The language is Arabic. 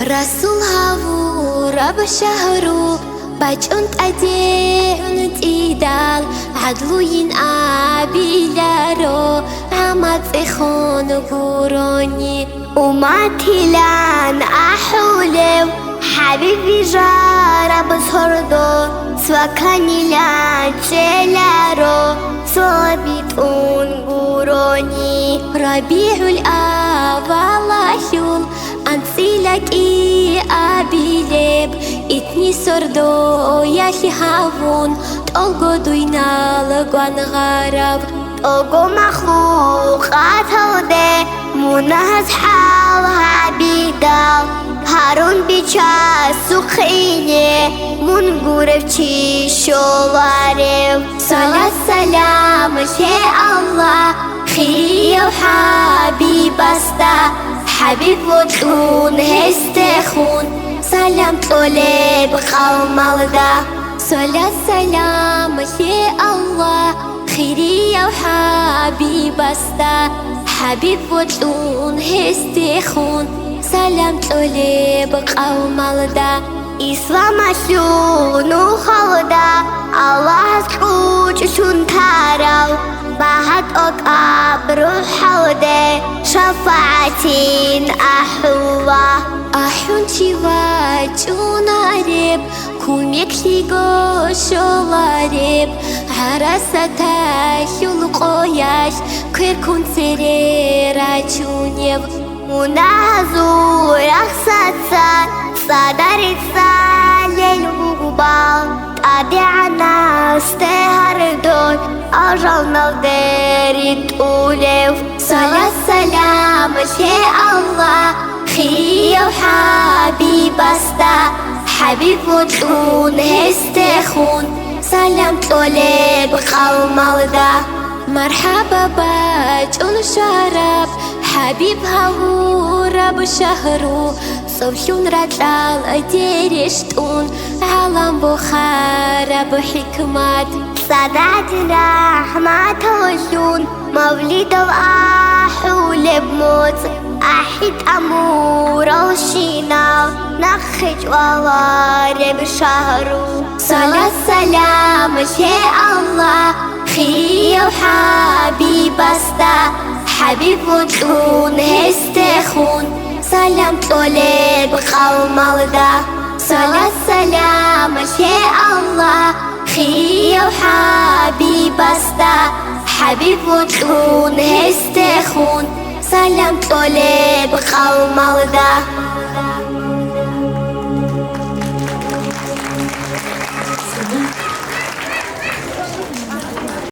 رسول هاو رب شهرو بچونت اديونت ايدال عدلوين آبيلارو عمد خون قروني وماتلان أحولو حبيبي جارة بسهردو سوكاني لا جلارو صابت قروني ربيع الأول أنسيلك أبيلب إتني سردو ياهي هاون تولغو دوينال غوان غرب تولغو مخلوقات هوده منهز حالها بيدال هارون بيچا سخيني من غرب چي شوارب صلاة سلام شيء الله خير وحبيب استا حبيب وطون هستخون سلام طلب قوم الدا صلاة سلام شيء الله خيري وحبيب استا حبيب وطون هستخون سلام طلب قوم الدا إسلام شونو خلدا الله سكوت شون تارو بعد أقابر حوده شفاعتين أحوا أحون شواجون عرب كوم يكليغو شوارب عرستا شلقوياش كير كون سري راجونيب منازو رخصتا صدر الثالي الغبال أدعنا استهردون أجلنا الداري تقولف صلاة سلام شيء الله خير وحبيب استا حبيب وطون هستخون سلام طلب قوم الدا مرحبا باجون شراب حبيب هاو رب شهرو صبحون رتلال أديرشتون عالم بخار بحكمات سادات رحمة وشون مولد الأحول بموت أحد أمور وشينا نخج وغار بشهرو صلاة سلام شيء الله خير وحبيب استا حبيب وطون هستخون سلام طلب قوم الدا صلاة سلام شيء الله خير وحبيب استا حبيب وطون هستخون سلام طلب قوم الدا